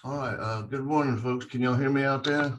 All right, good morning, folks. Can y'all hear me out there?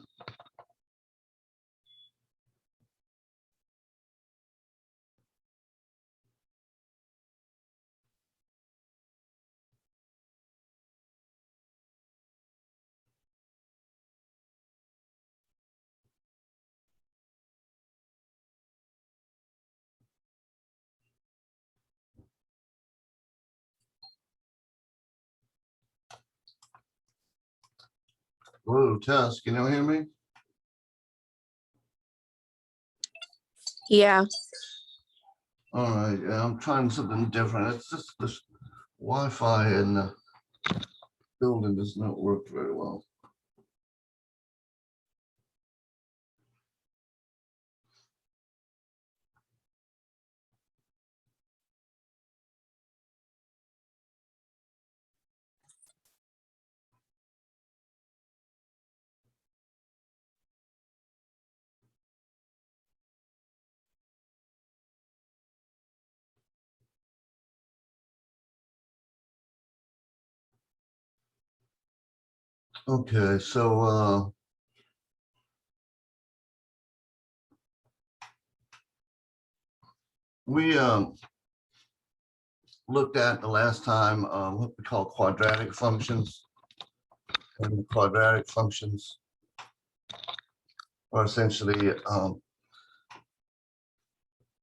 Hello, Tess, can y'all hear me? Yeah. All right, yeah, I'm trying something different. It's just this Wi-Fi in the building does not work very well. Okay, so we looked at the last time what we call quadratic functions. And the quadratic functions are essentially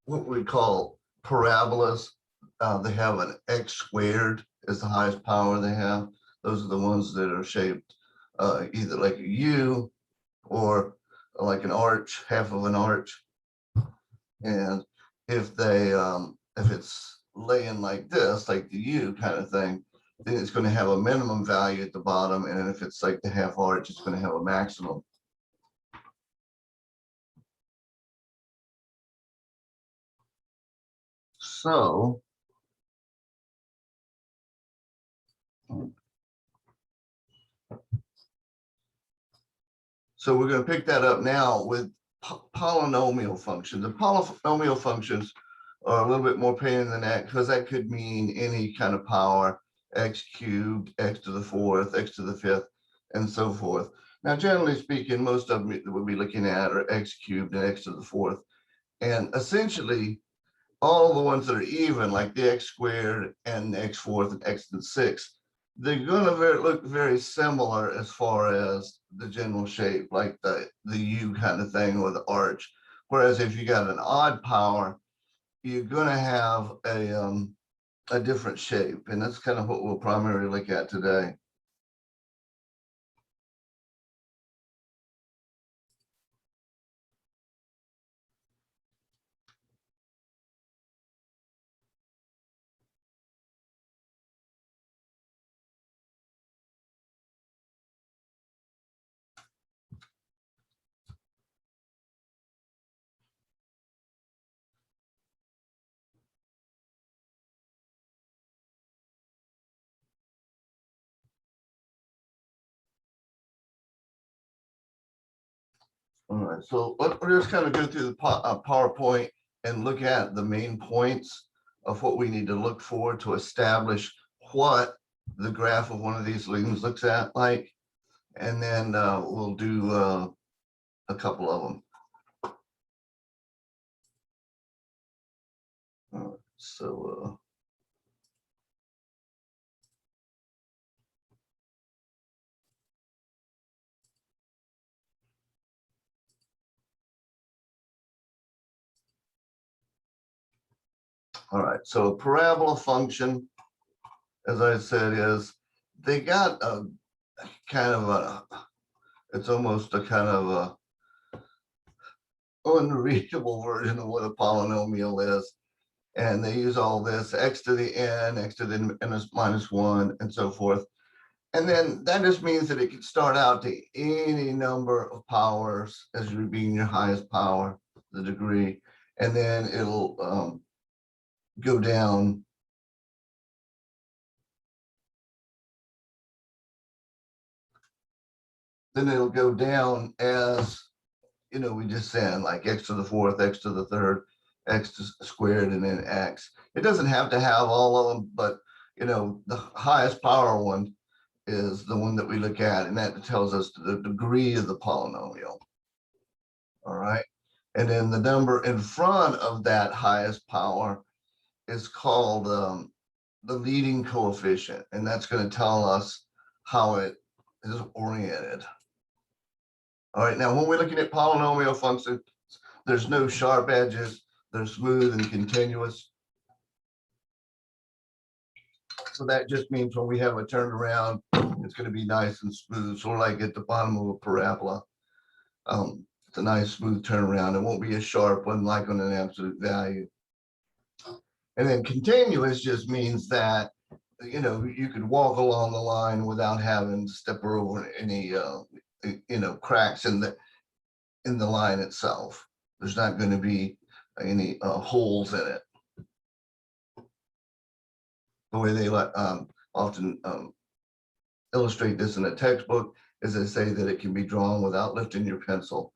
what we call parabolas. They have an x squared is the highest power they have. Those are the ones that are shaped either like a U or like an arch, half of an arch. And if they if it's laying like this, like the U kind of thing, then it's going to have a minimum value at the bottom. And if it's like the half arch, it's going to have a maximum. So we're going to pick that up now with polynomial functions. The polynomial functions are a little bit more pain in the neck because that could mean any kind of power, x cubed, x to the fourth, x to the fifth, and so forth. Now, generally speaking, most of them that we'll be looking at are x cubed and x to the fourth. And essentially, all the ones that are even, like the x squared and the x fourth and x to the sixth, they're going to look very similar as far as the general shape, like the U kind of thing or the arch. Whereas if you got an odd power, you're going to have a different shape. And that's kind of what we'll primarily look at today. All right, so let's just kind of go through the PowerPoint and look at the main points of what we need to look for to establish what the graph of one of these limbs looks at like, and then we'll do a couple of them. All right, so all right, so a parabola function, as I said, is they got a kind of a, it's almost a kind of a unreadable version of what a polynomial is. And they use all this x to the n, x to the n minus 1, and so forth. And then that just means that it can start out to any number of powers as you being your highest power, the degree, and then it'll go down. Then it'll go down as, you know, we just said, like x to the fourth, x to the third, x to squared, and then x. It doesn't have to have all of them, but, you know, the highest power one is the one that we look at, and that tells us the degree of the polynomial. All right. And then the number in front of that highest power is called the leading coefficient, and that's going to tell us how it is oriented. All right, now when we're looking at polynomial functions, there's no sharp edges, they're smooth and continuous. So that just means when we have a turnaround, it's going to be nice and smooth, sort of like at the bottom of a parabola. It's a nice smooth turnaround. It won't be a sharp one like on an absolute value. And then continuous just means that, you know, you could walk along the line without having to step over any, you know, cracks in the line itself. There's not going to be any holes in it. The way they often illustrate this in a textbook is they say that it can be drawn without lifting your pencil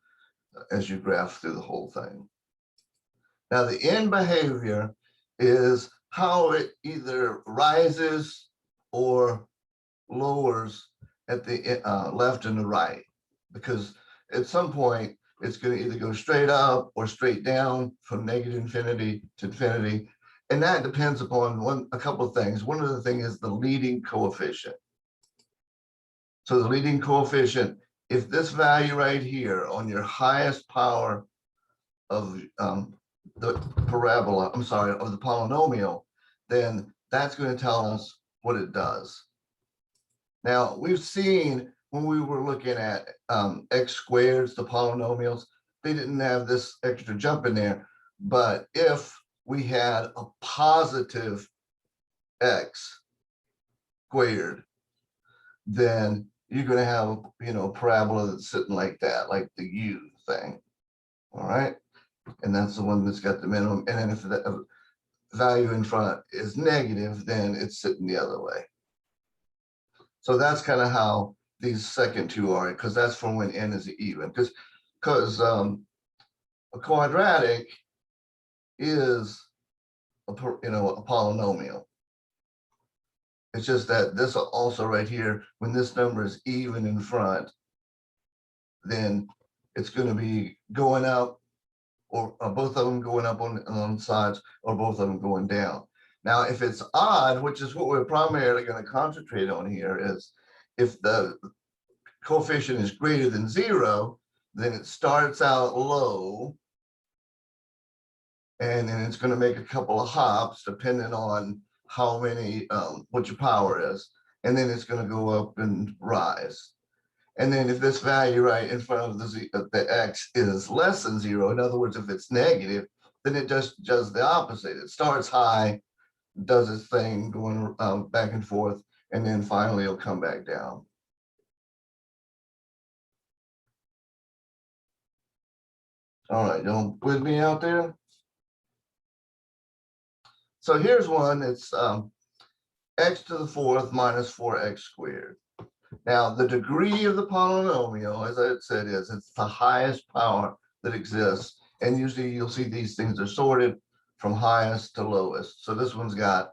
as you graph through the whole thing. Now, the end behavior is how it either rises or lowers at the left and the right, because at some point it's going to either go straight up or straight down from negative infinity to infinity. And that depends upon a couple of things. One of the things is the leading coefficient. So the leading coefficient, if this value right here on your highest power of the parabola, I'm sorry, of the polynomial, then that's going to tell us what it does. Now, we've seen when we were looking at x squareds, the polynomials, they didn't have this extra jump in there. But if we had a positive x squared, then you're going to have, you know, a parabola that's sitting like that, like the u thing. All right. And that's the one that's got the minimum. And then if the value in front is negative, then it's sitting the other way. So that's kind of how these second two are, because that's for when n is even. Because a quadratic is a polynomial. It's just that this also right here, when this number is even in front, then it's going to be going up, or both of them going up on sides, or both of them going down. Now, if it's odd, which is what we're primarily going to concentrate on here, is if the coefficient is greater than 0, then it starts out low, and then it's going to make a couple of hops depending on how many, what your power is, and then it's going to go up and rise. And then if this value right in front of the x is less than 0, in other words, if it's negative, then it just does the opposite. It starts high, does its thing, going back and forth, and then finally it'll come back down. All right, y'all with me out there? So here's one. It's x to the 4th minus 4x squared. Now, the degree of the polynomial, as I said, is it's the highest power that exists. And usually you'll see these things are sorted from highest to lowest. So this one's got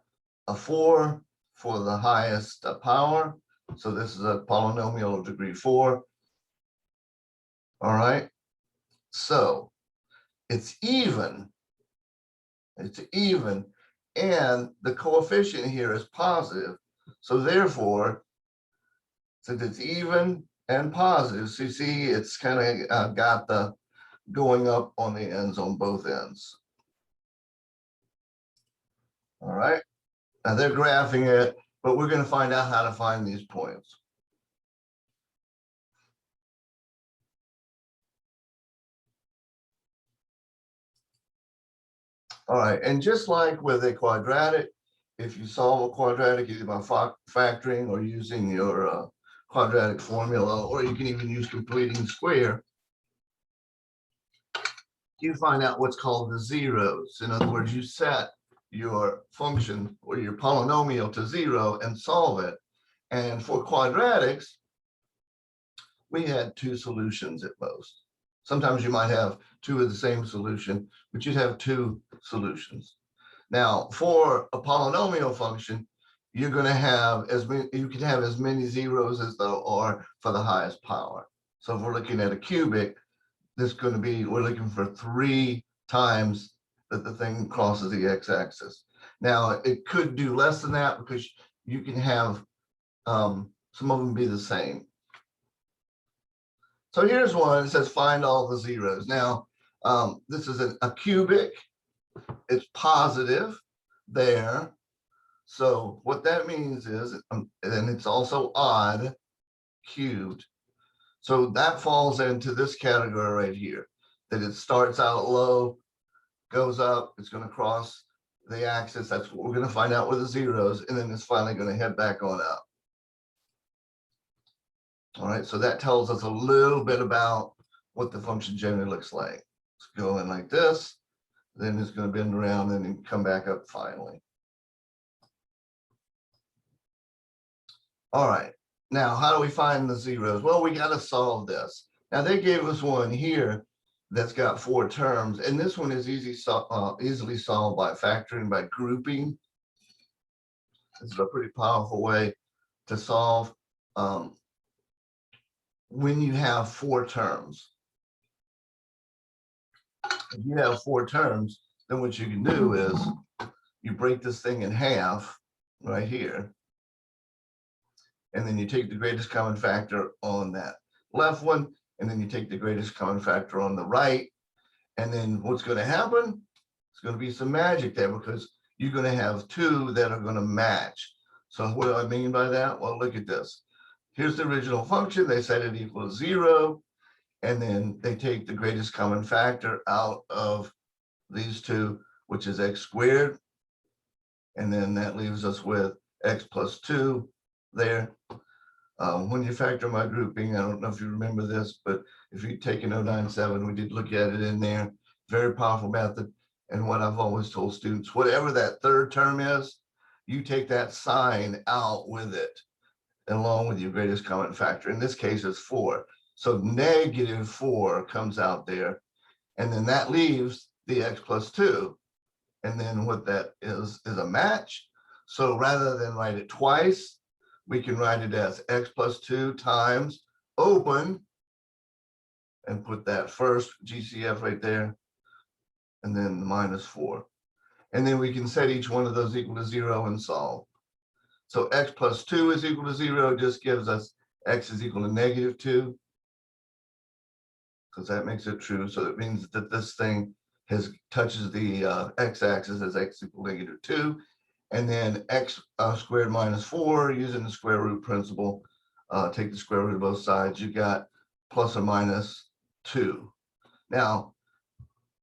a 4 for the highest power. So this is a polynomial of degree 4. All right. So it's even. It's even. And the coefficient here is positive. So therefore, since it's even and positive, so you see it's kind of got the going up on the ends on both ends. All right. Now they're graphing it, but we're going to find out how to find these points. All right. And just like with a quadratic, if you solve a quadratic either by factoring or using your quadratic formula, or you can even use completing square, you find out what's called the zeros. In other words, you set your function or your polynomial to 0 and solve it. And for quadratics, we had 2 solutions at most. Sometimes you might have 2 of the same solution, but you'd have 2 solutions. Now, for a polynomial function, you're going to have as many, you can have as many zeros as there are for the highest power. So if we're looking at a cubic, this is going to be, we're looking for 3 times that the thing crosses the x-axis. Now, it could do less than that because you can have some of them be the same. So here's one, it says find all the zeros. Now, this is a cubic, it's positive there. So what that means is, and it's also odd, cubed. So that falls into this category right here, that it starts out low, goes up, it's going to cross the axis. That's what we're going to find out with the zeros, and then it's finally going to head back on up. All right, so that tells us a little bit about what the function generally looks like. It's going like this, then it's going to bend around and then come back up finally. All right, now how do we find the zeros? Well, we got to solve this. Now they gave us one here that's got 4 terms, and this one is easily solved by factoring, by grouping. This is a pretty powerful way to solve when you have 4 terms. If you have 4 terms, then what you can do is you break this thing in half right here, and then you take the greatest common factor on that left one, and then you take the greatest common factor on the right, and then what's going to happen? It's going to be some magic there because you're going to have 2 that are going to match. So what do I mean by that? Well, look at this. Here's the original function. They set it equal to 0, and then they take the greatest common factor out of these 2, which is x squared, and then that leaves us with x plus 2 there. When you factor my grouping, I don't know if you remember this, but if you take an 097, we did look at it in there. Very powerful method. And what I've always told students, whatever that 3rd term is, you take that sign out with it, along with your greatest common factor. In this case, it's 4. So -4 comes out there, and then that leaves the x plus 2. And then what that is a match. So rather than write it twice, we can write it as x plus 2 times open, and put that first GCF right there, and then the -4. And then we can set each one of those equal to 0 and solve. So x plus 2 is equal to 0 just gives us x is equal to -2, because that makes it true. So it means that this thing touches the x-axis as x equal to -2. And then x squared minus 4, using the square root principle, take the square root of both sides, you got plus or minus 2. Now,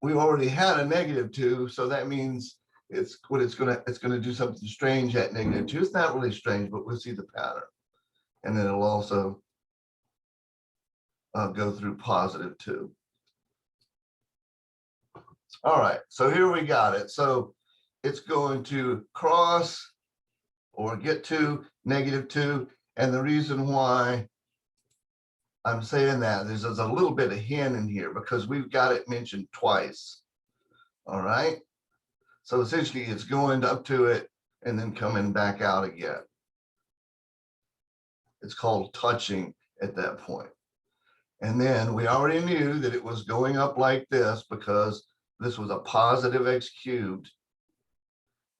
we already had a -2, so that means it's gonna do something strange at -2. It's not really strange, but we'll see the pattern. And then it'll also go through positive 2. All right, so here we got it. So it's going to cross or get to -2. And the reason why I'm saying that is there's a little bit of hint in here because we've got it mentioned twice. All right. So essentially it's going up to it and then coming back out again. It's called touching at that point. And then we already knew that it was going up like this because this was a positive x cubed.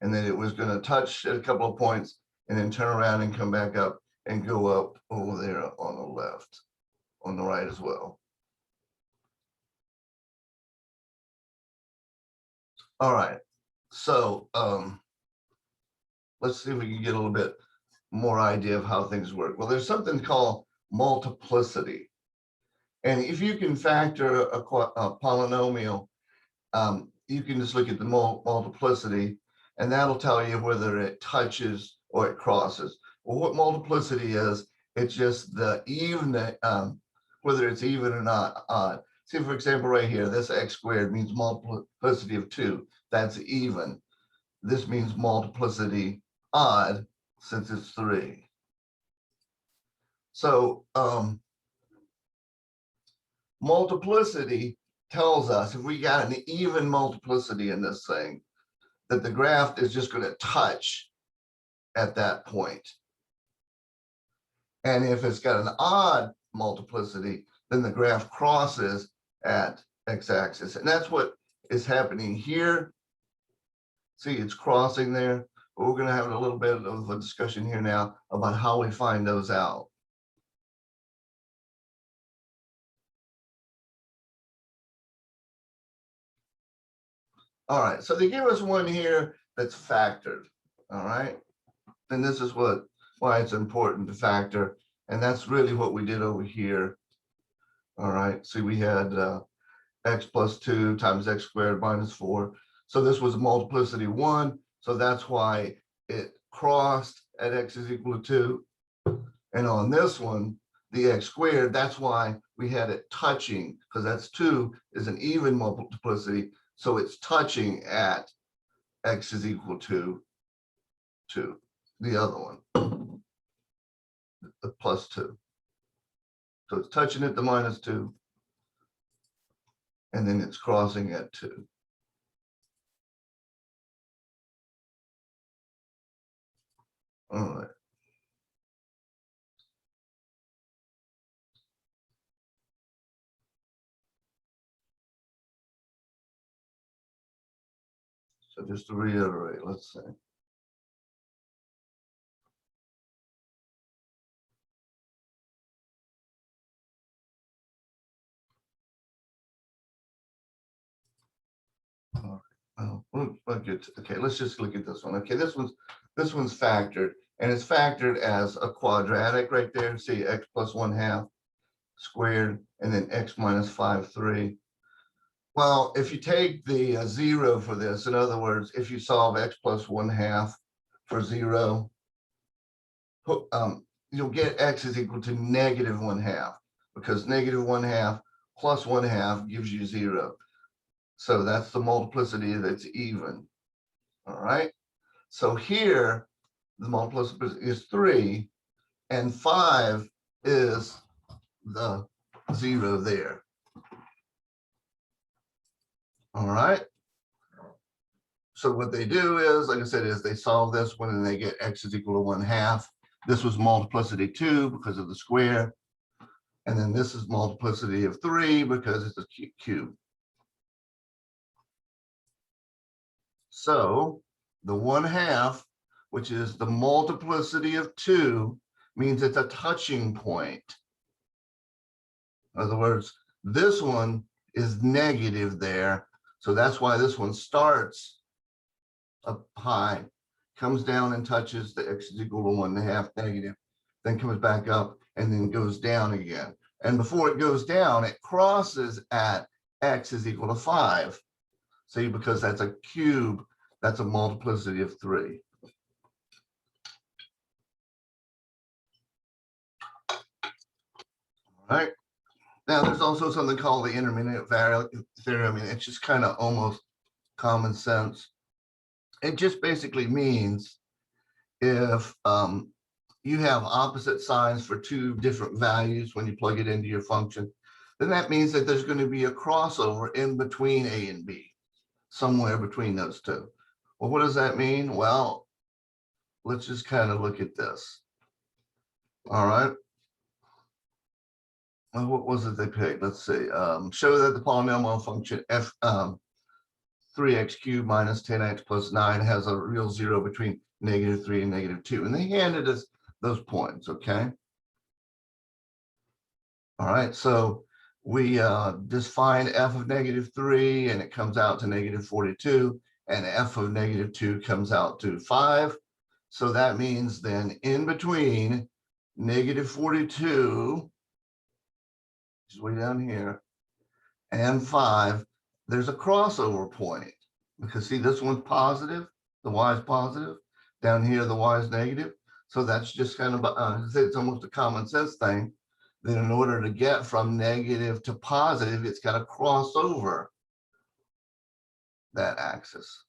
And then it was going to touch at a couple of points and then turn around and come back up and go up over there on the left, on the right as well. All right, so let's see if we can get a little bit more idea of how things work. Well, there's something called multiplicity. And if you can factor a polynomial, you can just look at the multiplicity, and that'll tell you whether it touches or it crosses. Well, what multiplicity is, it's just the even, whether it's even or not odd. See, for example, right here, this x squared means multiplicity of 2. That's even. This means multiplicity odd, since it's 3. So multiplicity tells us if we got an even multiplicity in this thing, that the graph is just going to touch at that point. And if it's got an odd multiplicity, then the graph crosses at x-axis. And that's what is happening here. See, it's crossing there. But we're going to have a little bit of a discussion here now about how we find those out. All right, so they give us one here that's factored. All right, and this is why it's important to factor, and that's really what we did over here. All right, see, we had x plus 2 times x squared minus 4. So this was multiplicity 1, so that's why it crossed at x is equal to 2. And on this one, the x squared, that's why we had it touching, because that's 2 is an even multiplicity, so it's touching at x is equal to 2, the other one, the plus 2. So it's touching at the minus 2, and then it's crossing at 2. All right. So just to reiterate, let's see. Oh, okay, let's just look at this one. Okay, this one's factored, and it's factored as a quadratic right there. See, x plus 1/2 squared, and then x minus 5/3. Well, if you take the 0 for this, in other words, if you solve x plus 1/2 for 0, you'll get x is equal to negative 1/2, because negative 1/2 plus 1/2 gives you 0. So that's the multiplicity that's even. All right. So here, the multiplicity is 3, and 5 is the 0 there. All right. So what they do is, like I said, is they solve this one and they get x is equal to 1/2. This was multiplicity 2 because of the square. And then this is multiplicity of 3 because it's a cube. So the 1/2, which is the multiplicity of 2, means it's a touching point. In other words, this one is negative there. So that's why this one starts up high, comes down and touches the x is equal to 1/2 negative, then comes back up and then goes down again. And before it goes down, it crosses at x is equal to 5. See, because that's a cube, that's a multiplicity of 3. All right. Now, there's also something called the intermediate value theorem. I mean, it's just kind of almost common sense. It just basically means if you have opposite signs for 2 different values when you plug it into your function, then that means that there's going to be a crossover in between A and B, somewhere between those 2. Well, what does that mean? Well, let's just kind of look at this. All right. Well, what was it they picked? Let's see. Show that the polynomial function f 3x cubed minus 10x plus 9 has a real 0 between -3 and -2. And they handed us those points, okay? All right, so we just find f of -3, and it comes out to -42, and f of -2 comes out to 5. So that means then in between -42, which is way down here, and 5, there's a crossover point, because see, this one's positive, the y is positive, down here the y is negative. So that's just kind of it's almost a common sense thing, that in order to get from negative to positive, it's got to cross over that axis.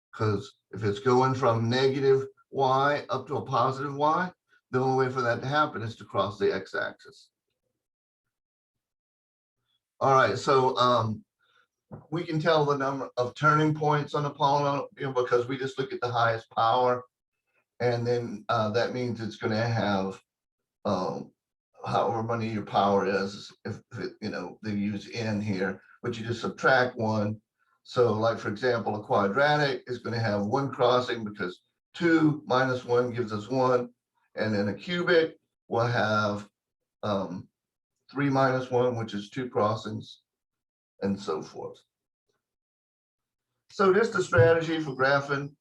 Because if it's going from negative y up to a positive y, the only way for that to happen is to cross the x-axis. All right, so we can tell the number of turning points on a polynomial because we just look at the highest power. And then that means it's going to have however many your power is, if it, they use n here, but you just subtract one. So like, for example, a quadratic is going to have one crossing because 2 minus 1 gives us 1. And then a cubic will have 3 minus 1, which is 2 crossings, and so forth. So just a strategy for graphing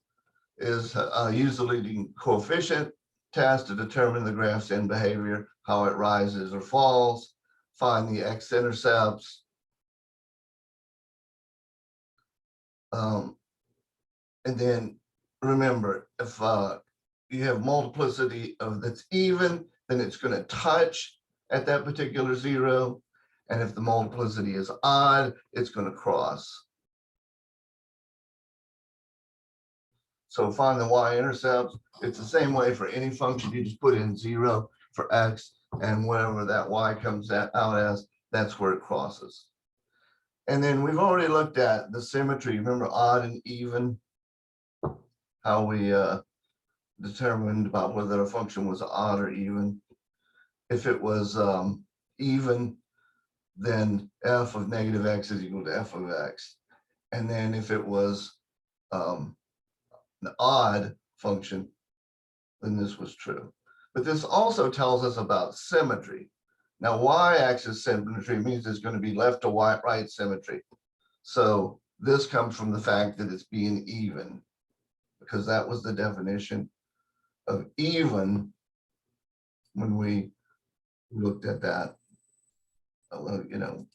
is use the leading coefficient test to determine the graph's end behavior, how it rises or falls, find the x-intercepts, and then remember, if you have multiplicity of that's even, then it's going to touch at that particular 0, and if the multiplicity is odd, it's going to cross. So find the y-intercepts. It's the same way for any function. You just put in 0 for x, and whatever that y comes out as, that's where it crosses. And then we've already looked at the symmetry. Remember odd and even, how we determined about whether a function was odd or even. If it was even, then f of negative x is equal to f of x. And then if it was an odd function, then this was true. But this also tells us about symmetry. Now, y-axis symmetry means it's going to be left to right symmetry. So this comes from the fact that it's being even, because that was the definition of even when we looked at that. I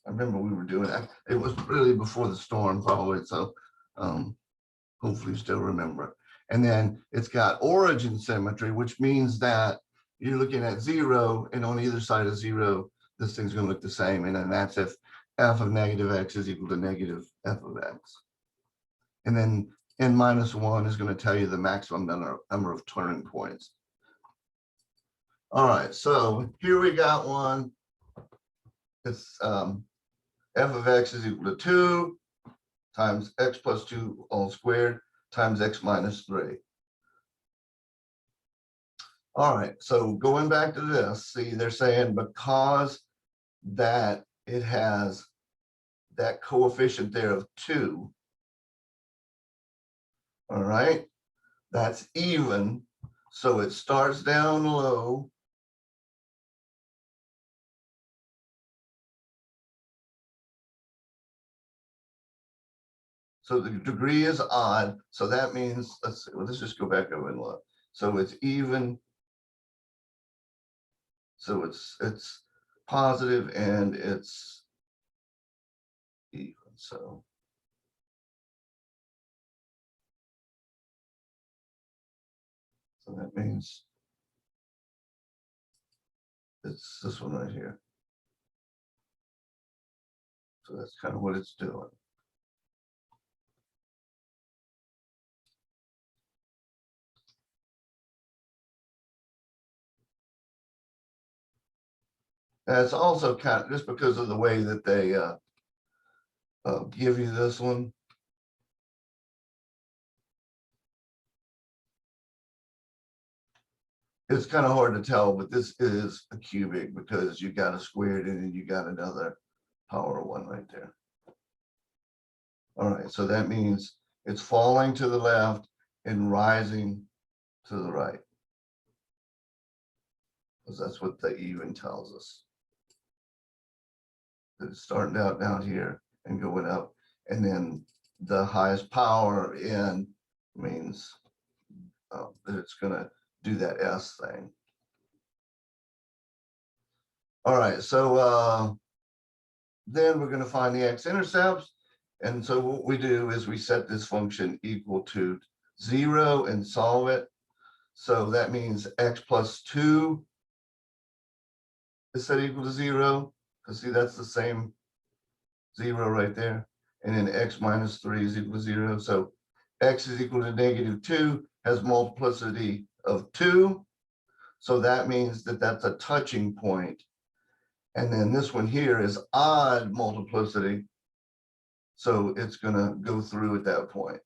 remember we were doing that. It was really before the storm, probably. So hopefully you still remember. And then it's got origin symmetry, which means that you're looking at 0, and on either side of 0, this thing's going to look the same. And then that's if f of negative x is equal to negative f of x. And then n minus 1 is going to tell you the maximum number of turning points. All right, so here we got one. It's f of x is equal to 2 times x plus 2 all squared times x minus 3. All right, so going back to this, see, they're saying because that it has that coefficient there of 2, all right, that's even, so it starts down low. So the degree is odd, so that means, let's see, well, let's just go back over and look. So it's even, so it's positive and it's even, so that means it's this one right here. So that's kind of what it's doing. And it's also kind of just because of the way that they give you this one. It's kind of hard to tell, but this is a cubic because you got a squared and then you got another power 1 right there. All right, so that means it's falling to the left and rising to the right, because that's what the even tells us. It's starting out down here and going up, and then the highest power in means that it's going to do that S thing. All right, so then we're going to find the x-intercepts. And so what we do is we set this function equal to 0 and solve it. So that means x plus 2 is set equal to 0. Because see, that's the same 0 right there. And then x minus 3 is equal to 0. So x is equal to negative 2 has multiplicity of 2. So that means that that's a touching point. And then this one here is odd multiplicity. So it's going to go through at that point.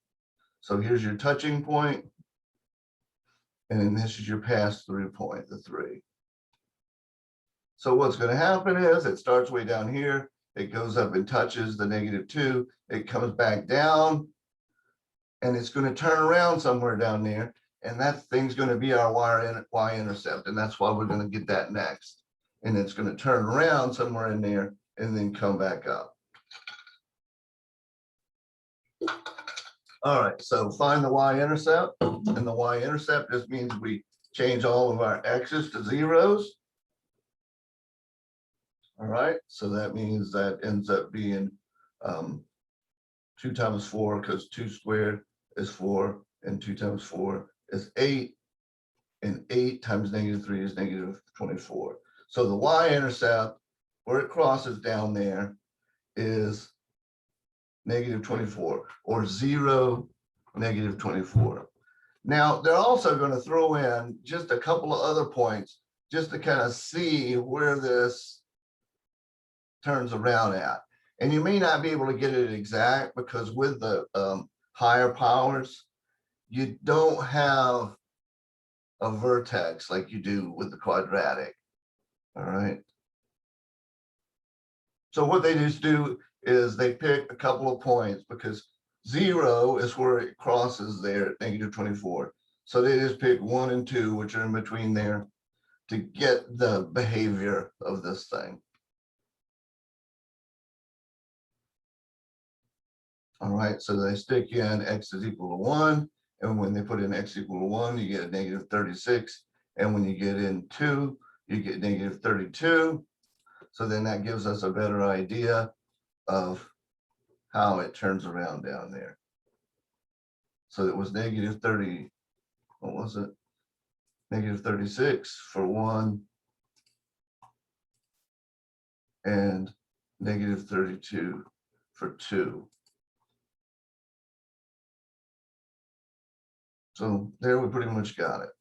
So here's your touching point, and then this is your pass-through point, the 3. So what's going to happen is it starts way down here. It goes up and touches the -2. It comes back down, and it's going to turn around somewhere down there. And that thing's going to be our y-intercept. And that's why we're going to get that next. And it's going to turn around somewhere in there and then come back up. All right, so find the y-intercept. And the y-intercept just means we change all of our x's to zeros. All right, so that means that ends up being 2 times 4, because 2 squared is 4, and 2 times 4 is 8, and 8 times -3 is -24. So the y-intercept, where it crosses down there, is -24, or 0, -24. Now, they're also going to throw in just a couple of other points just to kind of see where this turns around at. And you may not be able to get it exact, because with the higher powers, you don't have a vertex like you do with the quadratic. All right. So what they just do is they pick a couple of points, because 0 is where it crosses there at -24. So they just pick 1 and 2, which are in between there, to get the behavior of this thing. All right, so they stick in x is equal to 1. And when they put in x equal to 1, you get a -36. And when you get in 2, you get -32. So then that gives us a better idea of how it turns around down there. So it was -30, what was it? -36 for 1, and -32 for 2. So there we pretty much got it.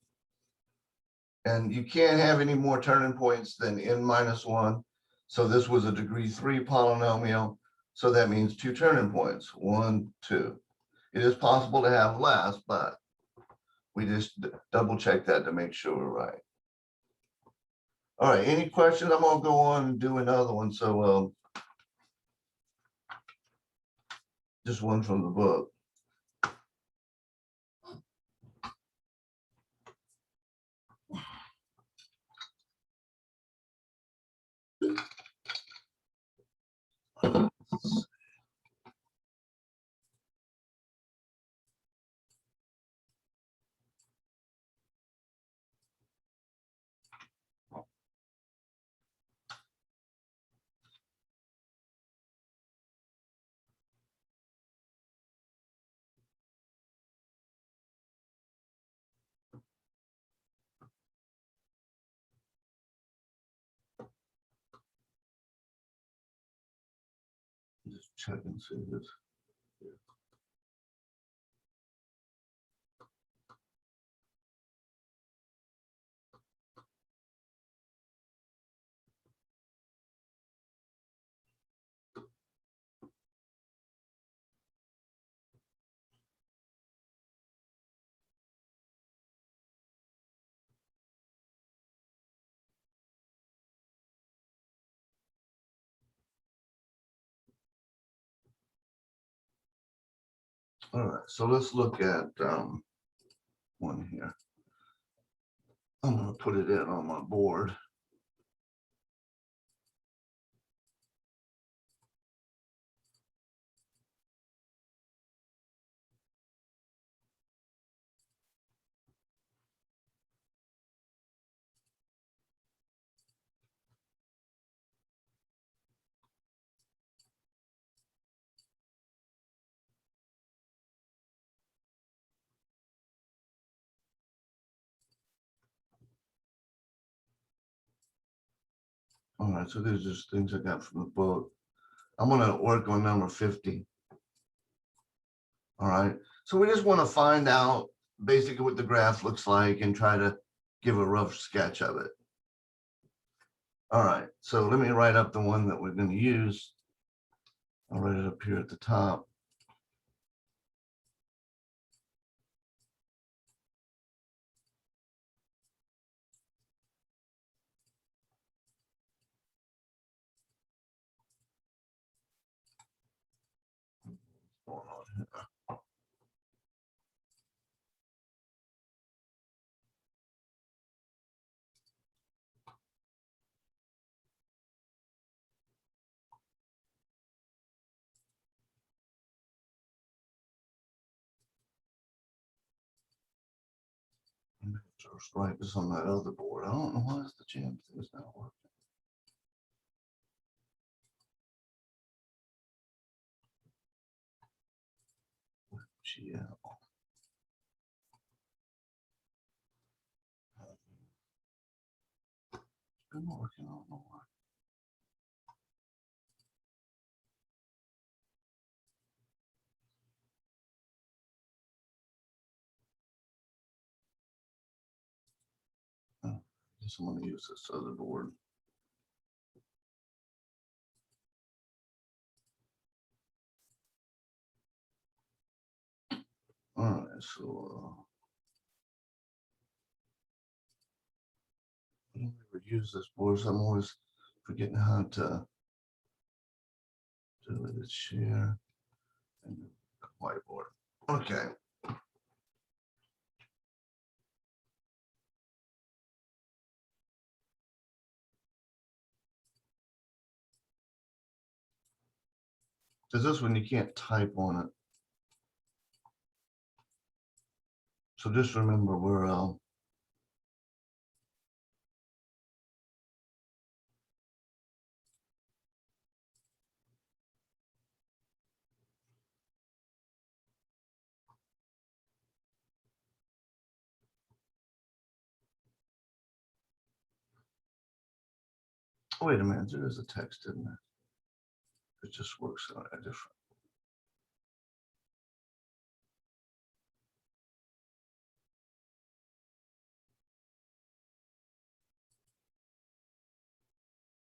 And you can't have any more turning points than n-1. So this was a degree 3 polynomial. So that means 2 turning points, 1, 2. It is possible to have less, but we just double check that to make sure we're right. All right, any questions? I'm gonna go on and do another one. So just one from the book. Just check and see this. All right, so let's look at one here. I'm going to put it in on my board. All right, so these are just things I got from the book. I'm going to work on number 50. All right, so we just want to find out basically what the graph looks like and try to give a rough sketch of it. All right, so let me write up the one that we're going to use. I'll write it up here at the top. What's going on here? Just write this on that other board. I don't know why the jam thing is not working. GL. It's been working, I don't know why. I guess I'm going to use this other board. All right, so I don't ever use this board, so I'm always forgetting how to do it. Share and whiteboard. Okay. Because this one you can't type on it. So just remember we're wait a minute, there is a text in there. It just works on a different.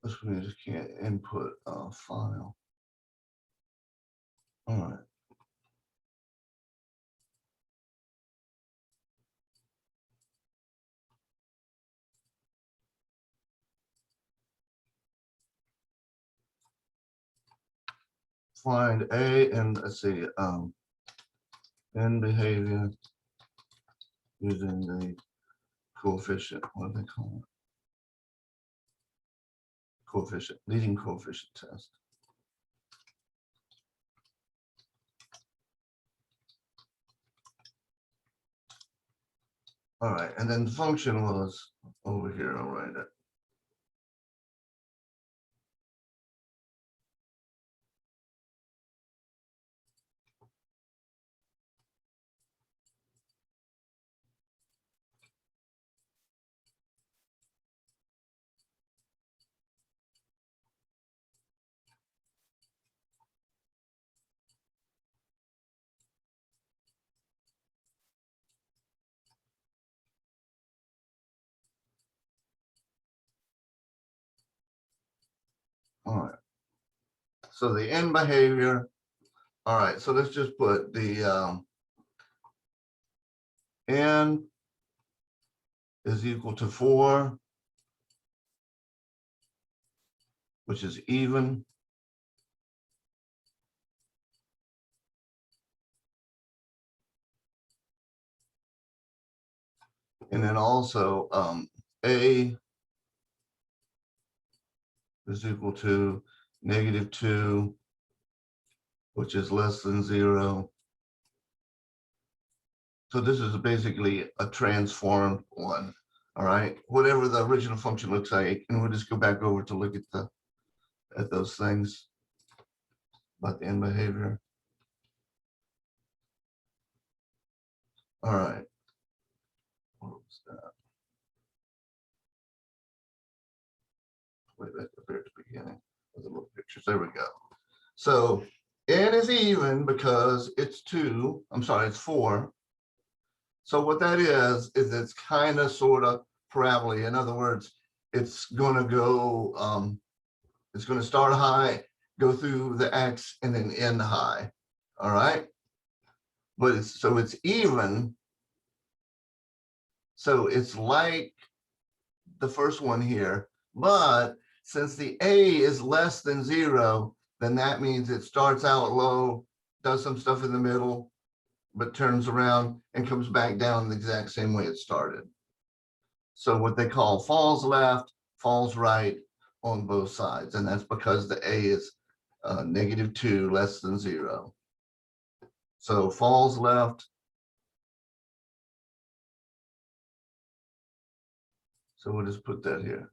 This one you just can't input a file. All right. Find A and let's see, N behavior using the coefficient. What do they call it? Coefficient, leading coefficient test. All right, and then the function was over here. I'll write it. All right. So the end behavior. All right. So let's just put the n is equal to 4, which is even. And then also A is equal to -2, which is less than 0. So this is basically a transformed one. All right, whatever the original function looks like, and we'll just go back over to look at those things about the end behavior. All right. What was that? Way back up there at the beginning with the little pictures. There we go. So n is even because it's 2. I'm sorry, it's 4. So what that is it's kind of sort of parabola. In other words, it's going to go, it's going to start high go through the X and then end high. All right. But it's even. So it's like the first one here, but since the A is less than 0, then that means it starts out low, does some stuff in the middle, but turns around and comes back down the exact same way it started. So what they call falls left, falls right on both sides. And that's because the A is -2, less than 0. So falls left. So we'll just put that here.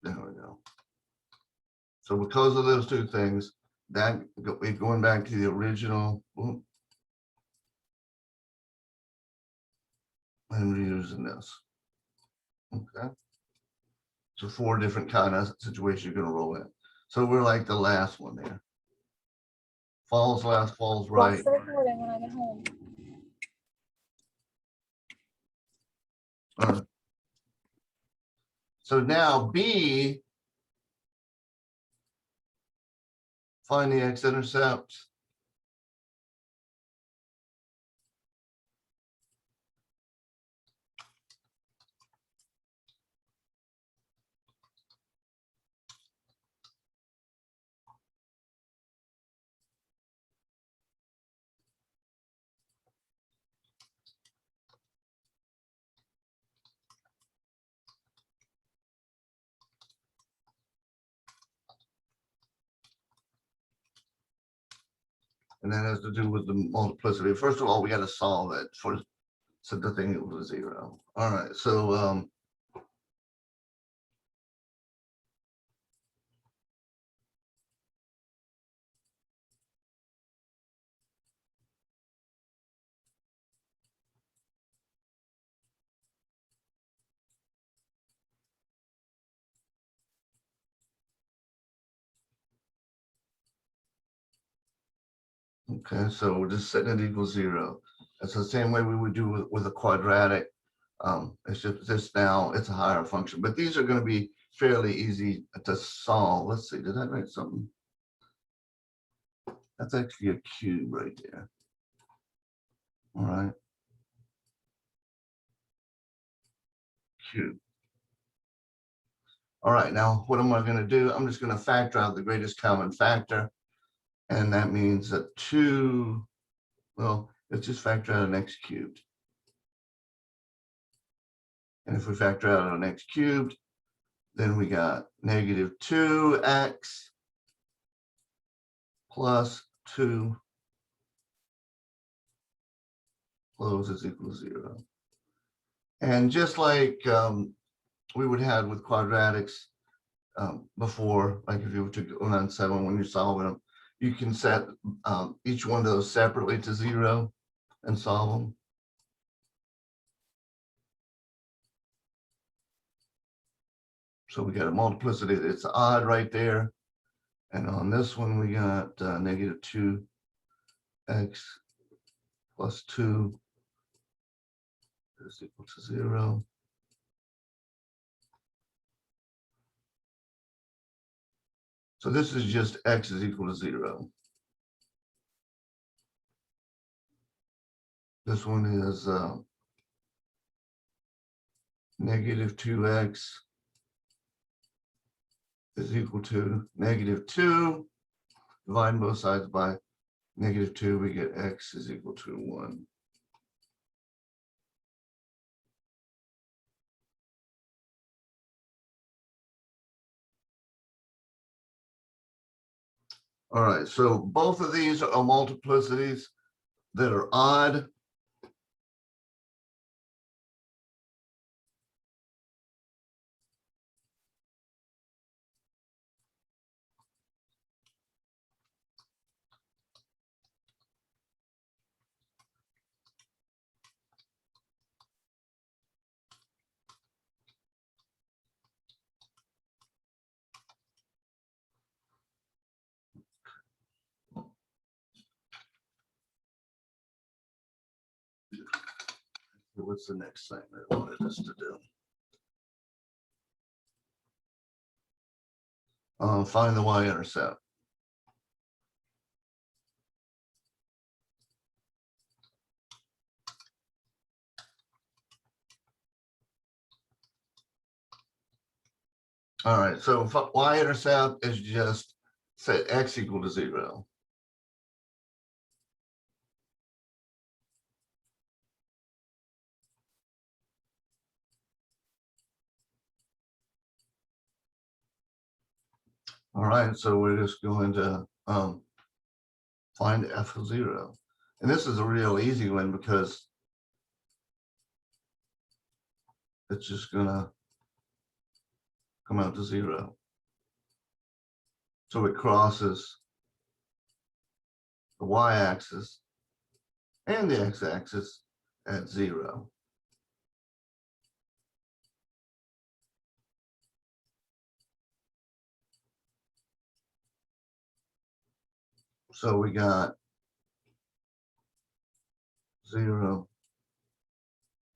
There we go. So because of those two things, that going back to the original, and reusing this. Okay. So 4 different kind of situations you're going to roll in. So we're like the last one there. Falls left, falls right. Watch the recording when I get home. All right. So now B, find the x-intercept. And that has to do with the multiplicity. First of all, we got to solve it for so the thing equal to 0. All right. So okay, so we're just setting it equals 0. That's the same way we would do with a quadratic. It's just this now, it's a higher function, but these are going to be fairly easy to solve. Let's see, did I write something? That's actually a cube right there. All right. Cube. All right, now what am I going to do? I'm just going to factor out the greatest common factor. And that means that 2, well, let's just factor out an x cubed. And if we factor out an x cubed, then we got -2x plus 2 close is equal to 0. And just like we would have with quadratics before, like if you were to go on 7 when you're solving them, you can set each one of those separately to 0 and solve them. So we got a multiplicity, it's odd right there. And on this one, we got -2x plus 2 is equal to 0. So this is just x is equal to 0. This one is -2x is equal to -2. Dividing both sides by -2, we get x is equal to 1. All right, so both of these are multiplicities that are odd. What's the next thing they wanted us to do? Find the y-intercept. All right, so y-intercept is just set x equal to 0. All right, so we're just going to find f of 0. And this is a real easy one because it's just going to come out to 0. So it crosses the y-axis and the x-axis at 0. So we got 0,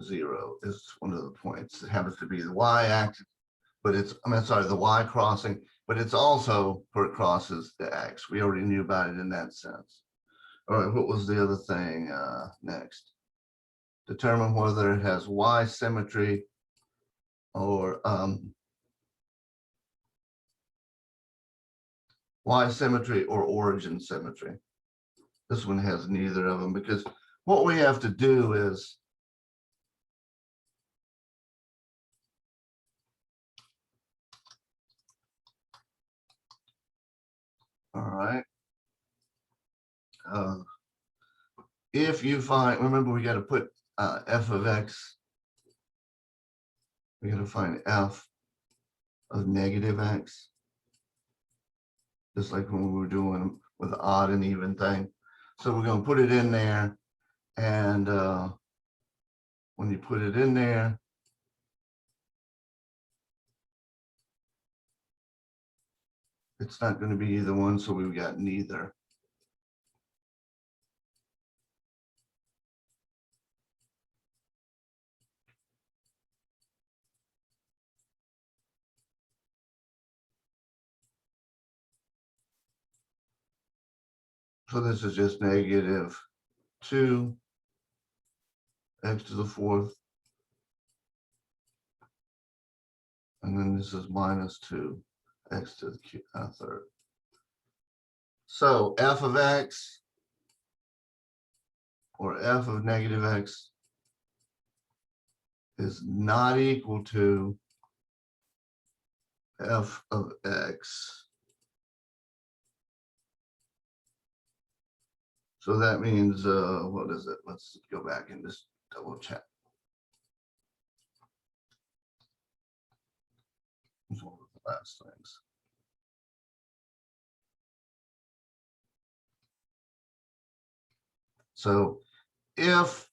0 is one of the points. It happens to be the y-axis, but it's, sorry, the y crossing, but it's also where it crosses the x. We already knew about it in that sense. All right, what was the other thing next? Determine whether it has y symmetry or y symmetry or origin symmetry. This one has neither of them because what we have to do is all right. If you find, remember we got to put f of x, we got to find f of negative x, just like when we were doing with the odd and even thing. So we're going to put it in there, and when you put it in there, it's not going to be either one, so we've got neither. So this is just negative 2 x to the 4th, and then this is minus 2 x to the 3rd. So f of x or f of negative x is not equal to f of x. So that means, what is it? Let's go back and just double check. It's one of the last things. So if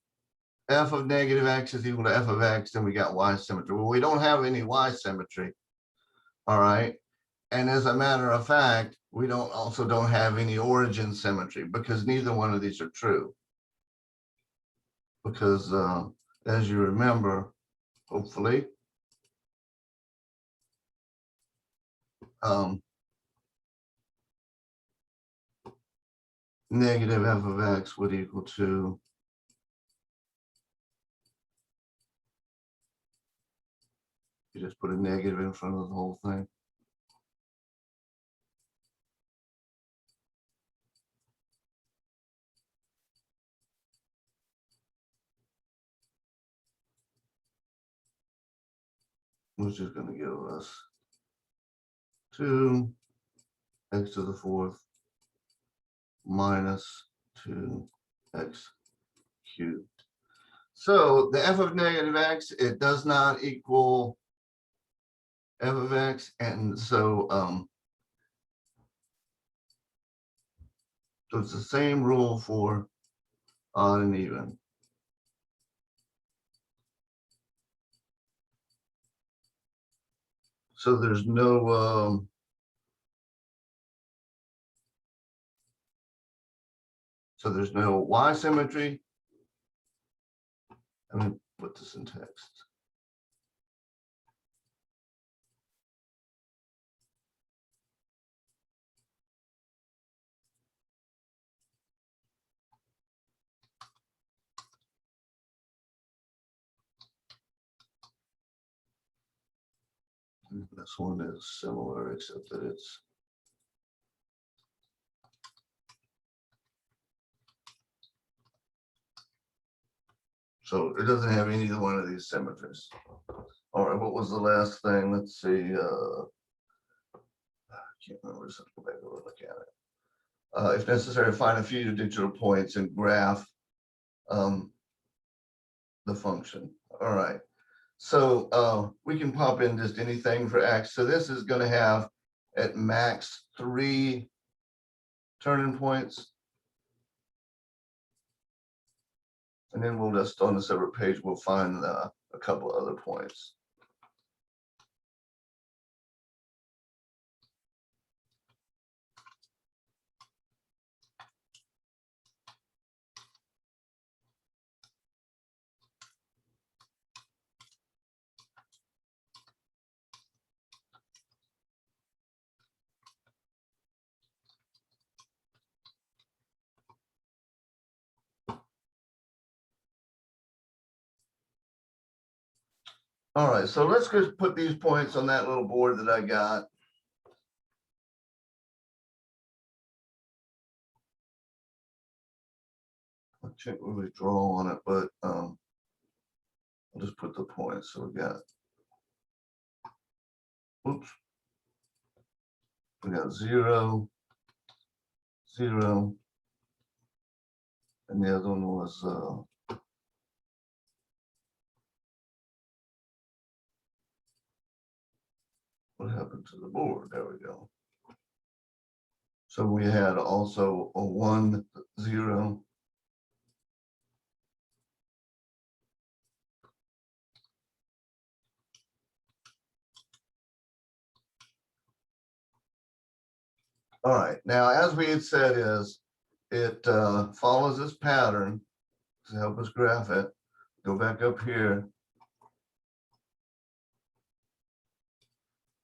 f of negative x is equal to f of x, then we got y symmetry. Well, we don't have any y symmetry. All right. And as a matter of fact, we also don't have any origin symmetry because neither one of these are true. Because as you remember, hopefully, negative f of x would equal to you just put a negative in front of the whole thing. Which is going to give us 2 x to the 4th minus 2x cubed. So the f of negative x, it does not equal f of x, and so it's the same rule for odd and even. So there's no y symmetry. Let me put this in text. This one is similar, except that it's so it doesn't have either one of these symmetries. All right, what was the last thing? Let's see. I can't remember. Let's go back over and look at it. If necessary, find a few digital points and graph the function. All right. So we can pop in just anything for x. So this is going to have at max 3 turning points. And then we'll just on a separate page, we'll find a couple other points. All right, so let's just put these points on that little board that I got. I can't really draw on it, but I'll just put the points. So we got, oops, we got 0, 0, and the other one was what happened to the board? There we go. So we had also a 1, 0. All right, now as we had said is it follows this pattern to help us graph it. Go back up here.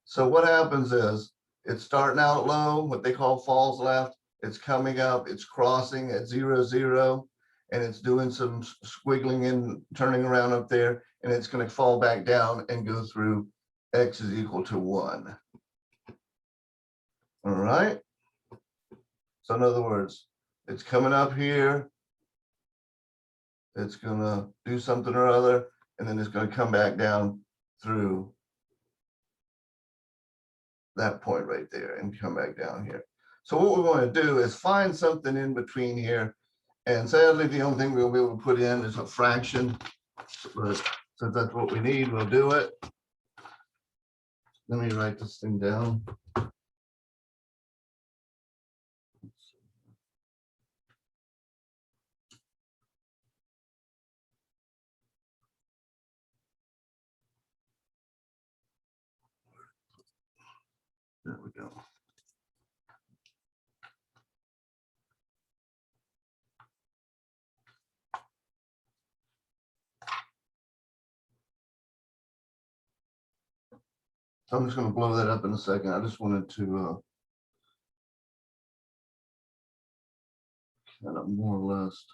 So what happens is it's starting out low, what they call falls left. It's coming up, it's crossing at 0, 0, and it's doing some squiggling and turning around up there, and it's going to fall back down and go through x is equal to 1. All right. So in other words, it's coming up here, it's going to do something or other, and then it's going to come back down through that point right there and come back down here. So what we want to do is find something in between here. And sadly, the only thing we'll be able to put in is a fraction. But since that's what we need, we'll do it. Let me write this thing down. There we go. So I'm just going to blow that up in a second. I just wanted to kind of more or less.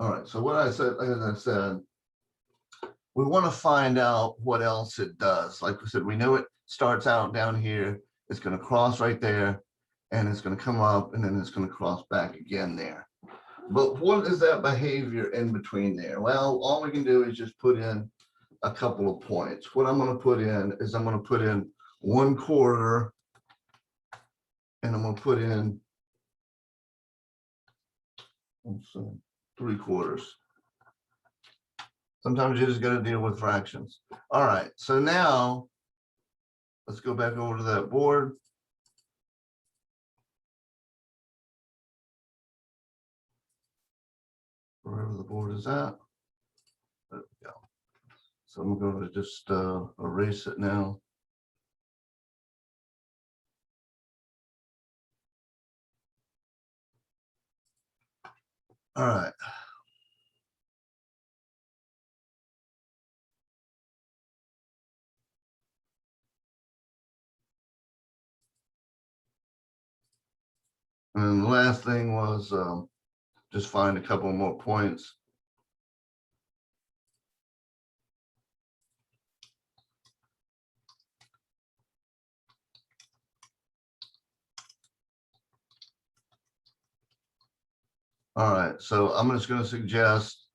All right, so what I said, as I said, we want to find out what else it does. Like we said, we know it starts out down here. It's going to cross right there, and it's going to come up, and then it's going to cross back again there. But what is that behavior in between there? Well, all we can do is just put in a couple of points. What I'm going to put in is I'm going to put in 1/4, and I'm going to put in 3/4. Sometimes you just got to deal with fractions. All right, so now let's go back over to that board. Wherever the board is at. There we go. So I'm going to just erase it now. All right. And the last thing was just find a couple more points. All right, so I'm just going to suggest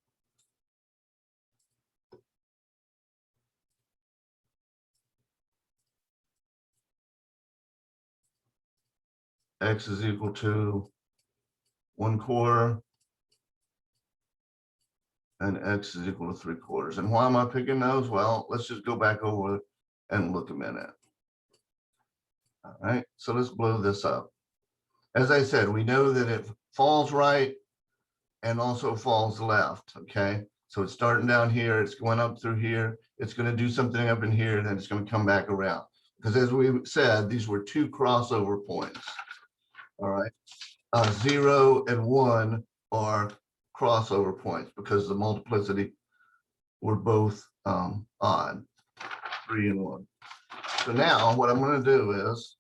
x is equal to 1/4 and x is equal to 3/4. And why am I picking those? Well, let's just go back over and look a minute. All right, so let's blow this up. As I said, we know that it falls right and also falls left, okay? So it's starting down here, it's going up through here, it's going to do something up in here, and then it's going to come back around. Because as we said, these were two crossover points. All right, 0 and 1 are crossover points because the multiplicity were both odd, 3 and 1. So now what I'm going to do is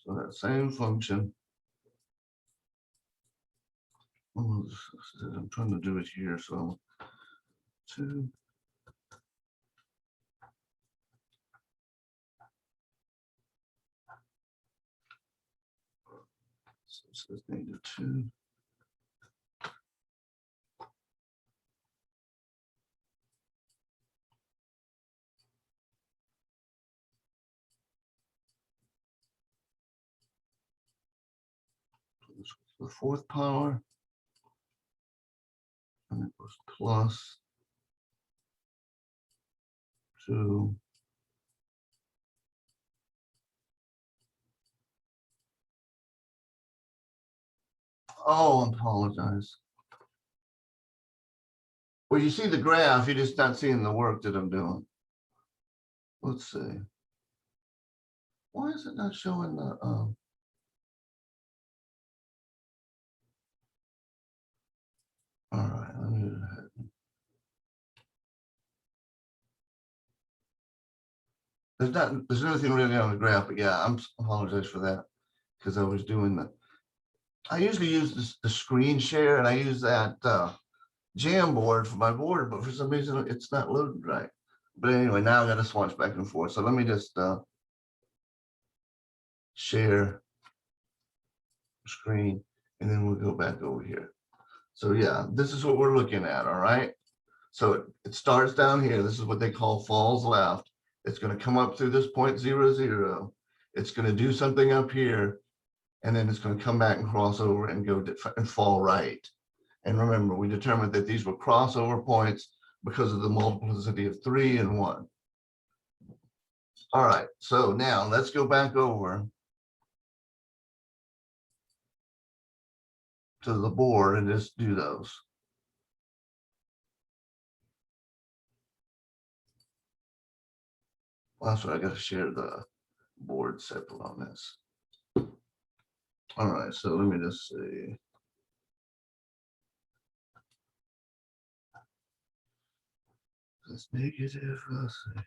so that same function. I'm trying to do it here, so 2. So it says -2. So this was the 4th power, and it was plus 2. Oh, I apologize. Well, you see the graph, you're just not seeing the work that I'm doing. Let's see. Why is it not showing the all right, let me do that. There's nothing really on the graph, but yeah, I'm apologize for that because I was doing I usually use the screen share, and I use that Jamboard for my board, but for some reason it's not loaded right. But anyway, now I got to switch back and forth. So let me just share screen, and then we'll go back over here. So yeah, this is what we're looking at. All right. So it starts down here. This is what they call falls left. It's going to come up through this 0.00. It's going to do something up here, and then it's going to come back and cross over and go and fall right. And remember, we determined that these were crossover points because of the multiplicity of 3 and 1. All right, so now let's go back over to the board and just do those. Well, that's what I got to share the board separate on this. All right, so let me just see. That's negative, let's see.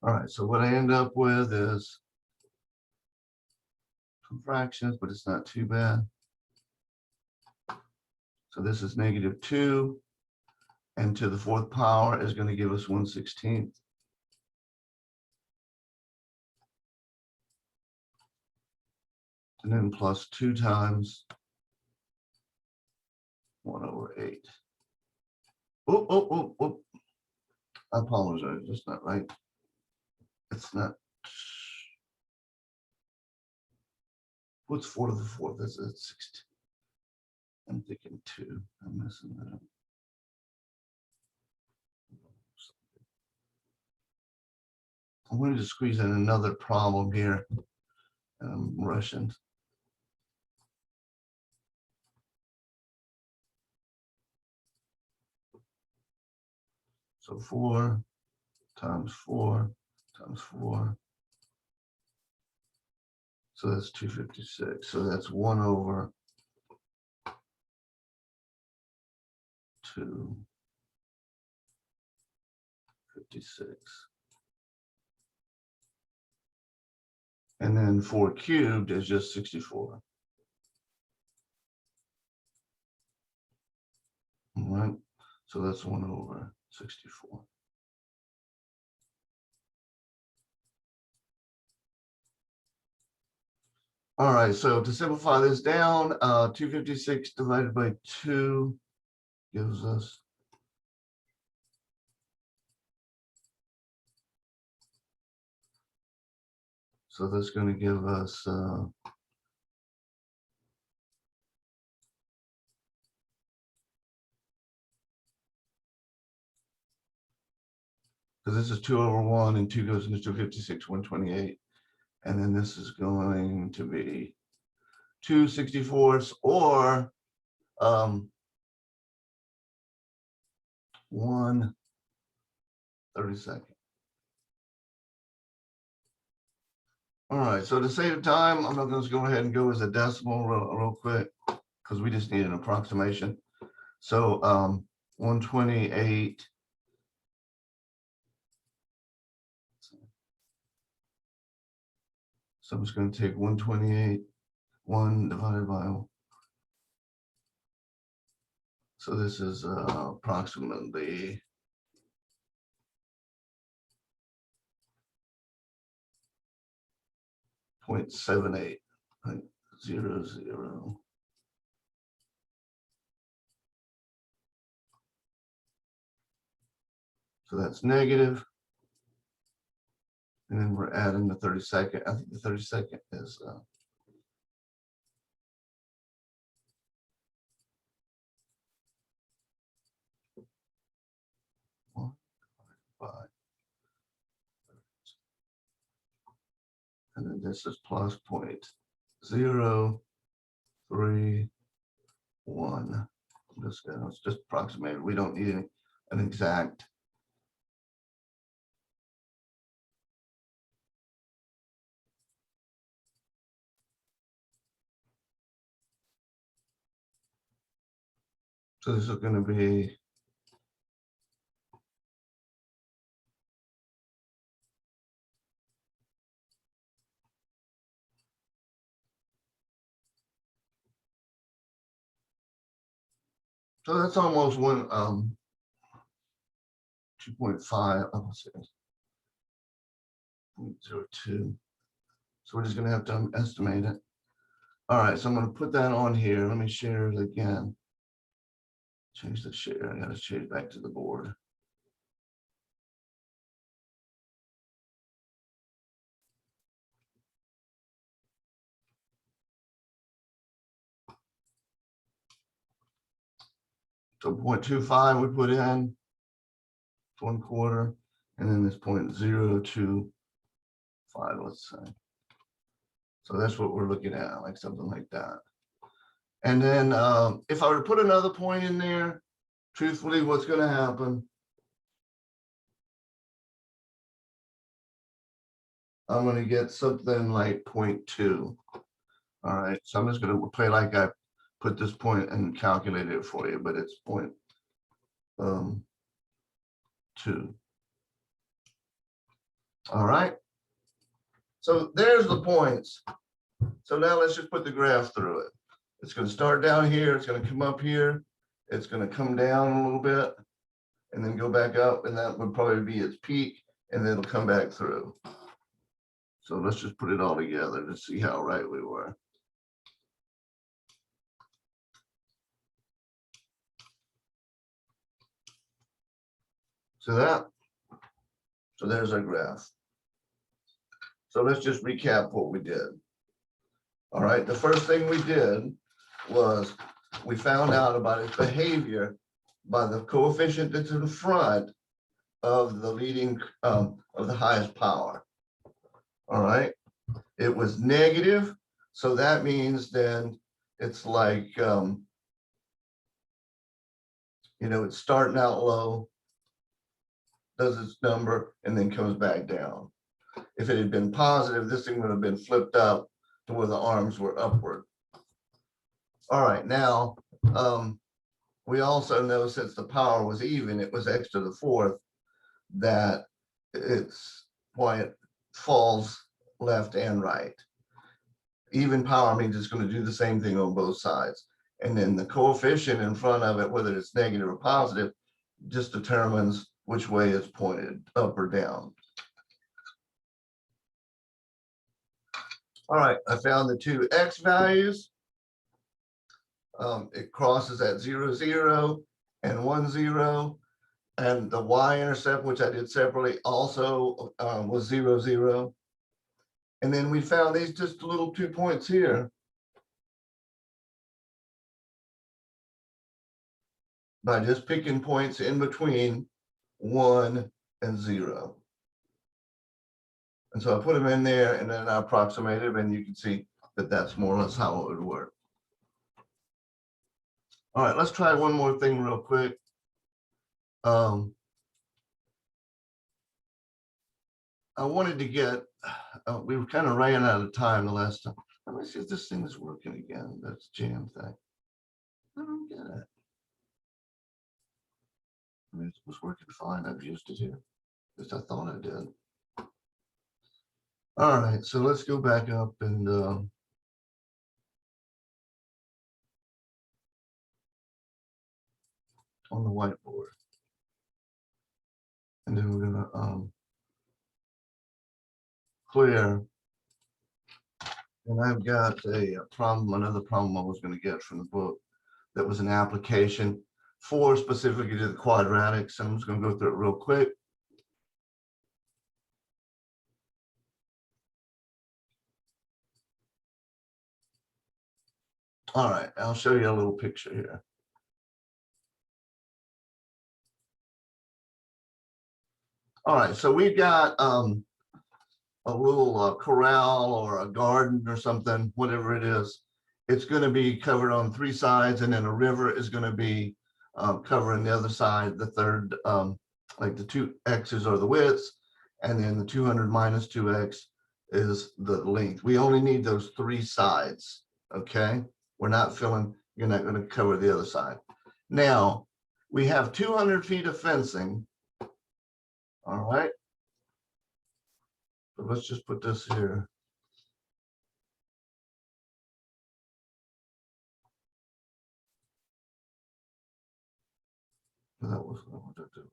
All right, so what I end up with is some fractions, but it's not too bad. So this is -2, and to the 4th power is going to give us 1/16. And then plus 2 times 1/8. Oh, I apologize, that's not right. It's not. What's 4 to the 4th? That's 16. I'm thinking 2. I'm messing that up. I wanted to squeeze in another problem here. I'm rushing. So 4 times 4 times 4. So that's 256. So that's 1/256. And then 4 cubed is just 64. All right. So that's 1/64. All right, so to simplify this down, 256 divided by 2 gives us so that's going to give us because this is 2/1 and 2 goes into 256, 128. And then this is going to be 2/64 or 1/32. All right, so to save time, I'm not going to go ahead and go as a decimal real quick because we just need an approximation. So 128. So I'm just going to take 128, 1 divided by. So this is approximately 0.78, 0.00. So that's negative. And then we're adding the 32nd. I think the 32nd is 1 by. And then this is plus 0.031. It's just approximated. We don't need an exact. So this is going to be so that's almost 2.5. I would say 0.02. So we're just going to have to estimate it. All right, so I'm going to put that on here. Let me share it again. Change the share. I got to change back to the board. So 0.25 we put in, 1/4, and then this 0.025, let's say. So that's what we're looking at, like something like that. And then if I were to put another point in there, truthfully, what's going to happen? I'm going to get something like 0.2. All right, so I'm just going to play like I put this point and calculate it for you, but it's 0.2. All right. So there's the points. So now let's just put the graph through it. It's going to start down here. It's going to come up here. It's going to come down a little bit and then go back up. And that would probably be its peak. And then it'll come back through. So let's just put it all together to see how right we were. So there's our graph. So let's just recap what we did. All right, the first thing we did was we found out about its behavior by the coefficient that's in front of the leading of the highest power. All right, it was negative, so that means then it's like it's starting out low, does its number, and then comes back down. If it had been positive, this thing would have been flipped up to where the arms were upward. All right, now we also know since the power was even, it was x to the fourth, that it's why it falls left and right. Even power means it's going to do the same thing on both sides. And then the coefficient in front of it, whether it's negative or positive, just determines which way it's pointed, up or down. All right, I found the two x values. It crosses at 0, 0 and 1, 0. And the y-intercept, which I did separately, also was 0, 0. And then we found these just little 2 points here by just picking points in between 1 and 0. And so I put them in there and then I approximated, and you can see that that's more or less how it would work. All right, let's try one more thing real quick. I wanted to get, we were kind of ran out of time the last time. Let me see if this thing is working again. That's jam thing. I don't get it. I mean, it was working fine. I've used it here. At least I thought I did. All right, so let's go back up and on the whiteboard. And then we're gonna clear. And I've got a problem, another problem I was going to get from the book that was an application for specifically to the quadratics. I'm just going to go through it real quick. All right, I'll show you a little picture here. All right, so we've got a little corral or a garden or something, whatever it is. It's going to be covered on 3 sides, and then a river is going to be covering the other side. The third, like the 2 x's are the widths, and then the 200 minus 2x is the length. We only need those 3 sides, okay? We're not filling, you're not going to cover the other side. Now, we have 200 feet of fencing, all right? So let's just put this here. That was what I wanted to do.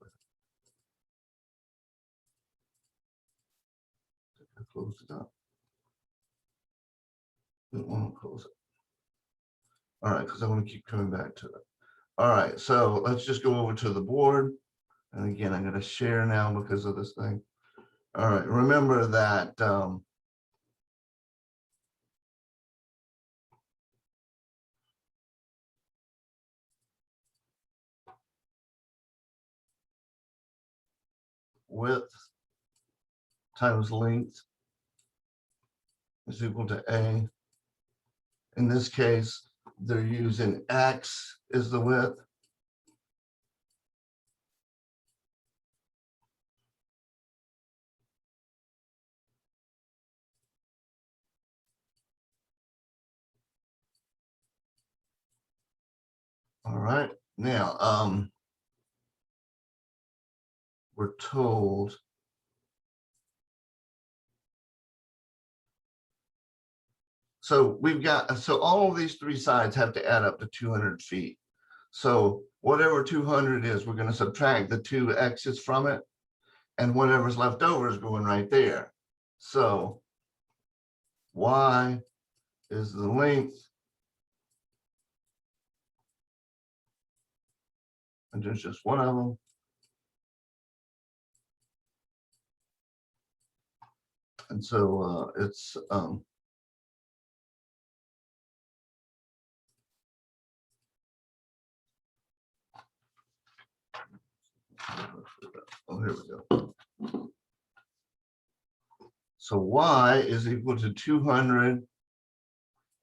I closed it up. Didn't want to close it. All right, because I want to keep coming back to it. All right, so let's just go over to the board. And again, I'm going to share now because of this thing. All right, remember that width times length is equal to A. In this case, they're using X is the width. All right, now we're told So so all of these three sides have to add up to 200 feet. So whatever 200 is, we're going to subtract the two x's from it, and whatever's left over is going right there. So y is the length, and there's just one of them. And so it's oh, here we go. So y is equal to 200,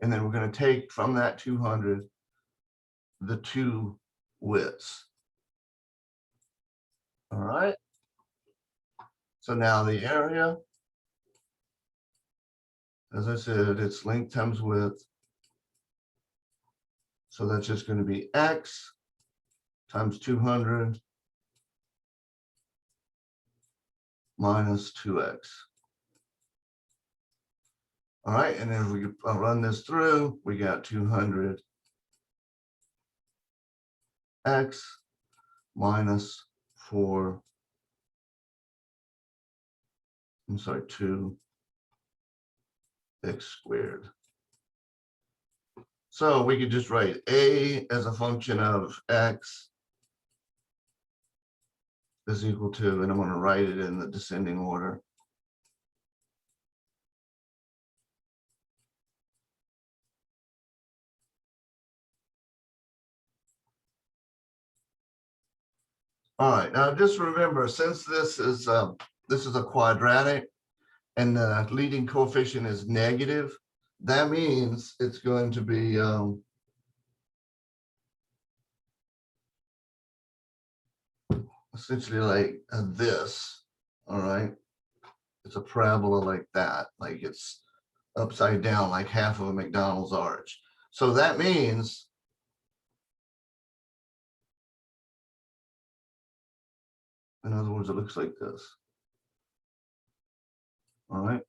and then we're going to take from that 200 the two widths. All right. So now the area, as I said, it's length times width. So that's just going to be x times 200 minus 2x. All right, and then if we run this through, we got 200x minus 2x squared. So we could just write a as a function of x is equal to, and I'm going to write it in the descending order. All right, now just remember, since this is a quadratic and the leading coefficient is negative, that means it's going to be essentially like this. All right, it's a parabola like that, like it's upside down, like half of a McDonald's arch. So that means in other words, it looks like this. All right.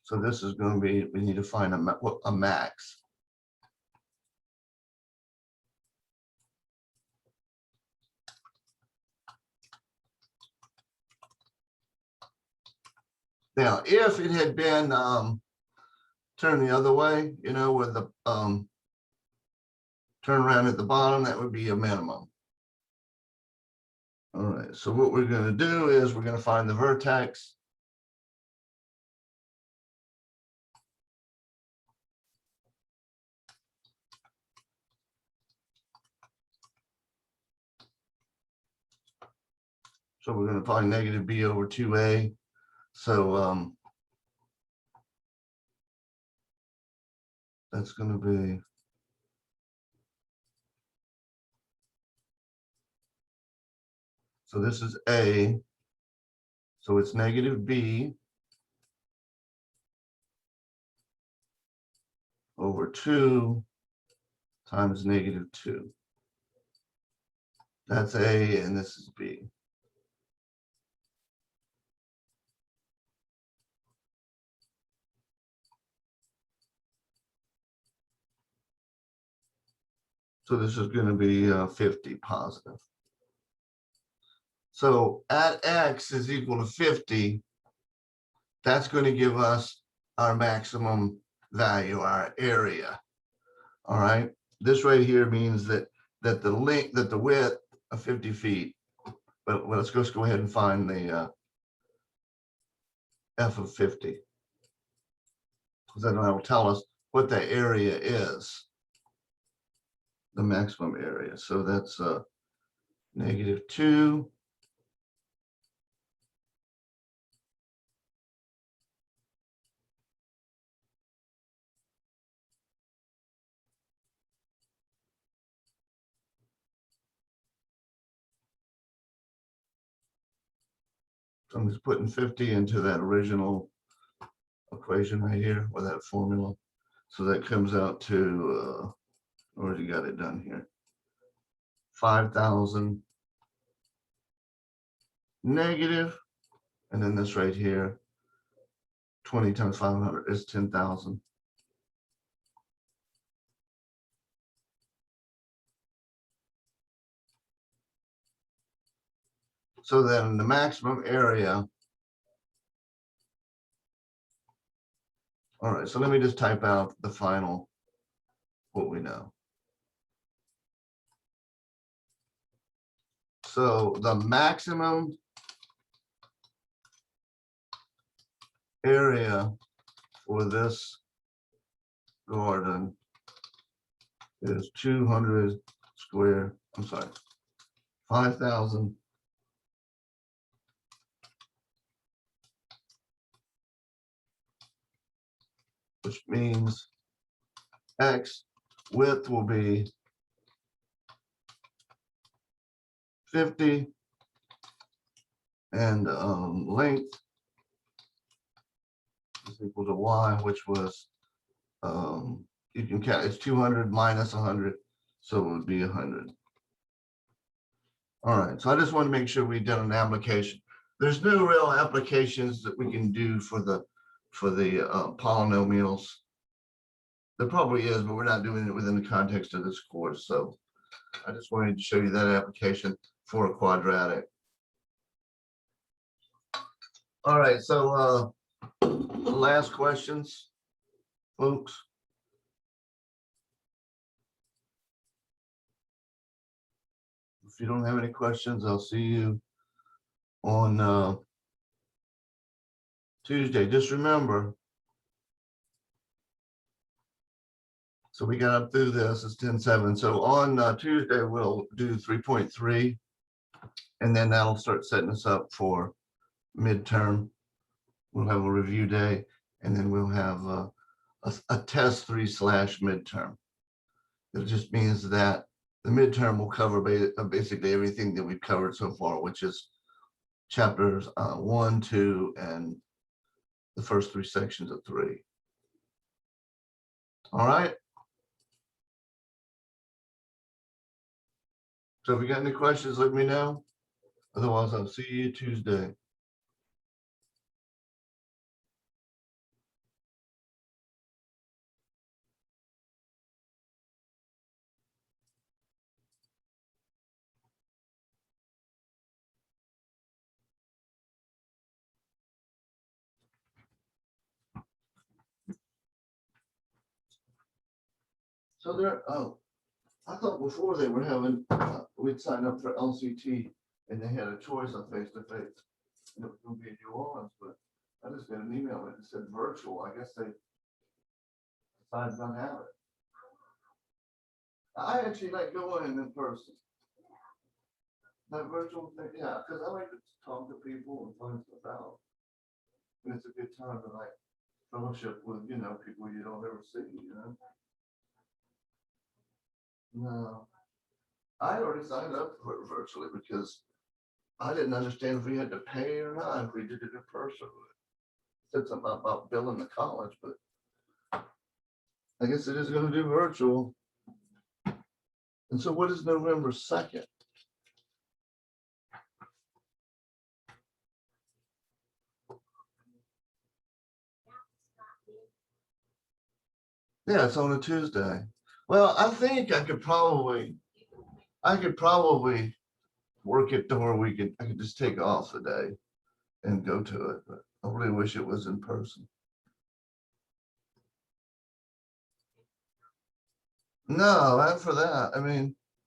So this is going to be, we need to find a max. Now, if it had been turned the other way, you know, with the turn around at the bottom, that would be a minimum. All right, so what we're going to do is we're going to find the vertex. So we're going to find negative b over 2a. So that's going to be, so this is a, so it's negative b over 2 times negative 2. That's a, and this is b. So this is going to be 50 positive. So at x is equal to 50, that's going to give us our maximum value, our area. All right. This right here means that the width of 50 feet. But let's just go ahead and find the f of 50, because then that will tell us what the area is, the maximum area. So that's negative 2 So I'm just putting 50 into that original equation right here, or that formula. So that comes out to, already got it done here, 5,000 negative, and then this right here, 20 times 500 is 10,000. So then the maximum area. All right, so let me just type out the final, what we know. So the maximum area for this garden is 200 square, I'm sorry, 5,000 which means X width will be 50 and length is equal to Y, which was, you can count, it's 200 minus 100, so it would be 100. All right, so I just want to make sure we did an application. There's no real applications that we can do for the polynomials. There probably is, but we're not doing it within the context of this course. So I just wanted to show you that application for a quadratic. All right, so last questions, folks. If you don't have any questions, I'll see you on Tuesday. Just remember, so we got up through this, it's 10-7. So on Tuesday, we'll do 3.3, and then that'll start setting us up for midterm. We'll have a review day, and then we'll have a test 3/midterm. It just means that the midterm will cover basically everything that we've covered so far, which is chapters 1, 2, and the first 3 sections of 3. All right. So if you got any questions, let me know. Otherwise, I'll see you Tuesday. So there, I thought before they were having, we'd sign up for LCT and they had a choice of face-to-face. And it was gonna be in New Orleans, but I just got an email that said virtual. I guess they decided not to have it. I actually like going in person. That virtual thing, yeah, because I like to talk to people and find stuff out. And it's a good time to like fellowship with, people you don't ever see, No, I already signed up for it virtually because I didn't understand if we had to pay or not if we did it in person. It said something about billing the college, but I guess it is going to do virtual. And so what is November 2nd? Yeah, it's on a Tuesday. Well, I think I could probably work it to where I could just take off the day and go to it, but I really wish it was in person. No, not for that. I mean,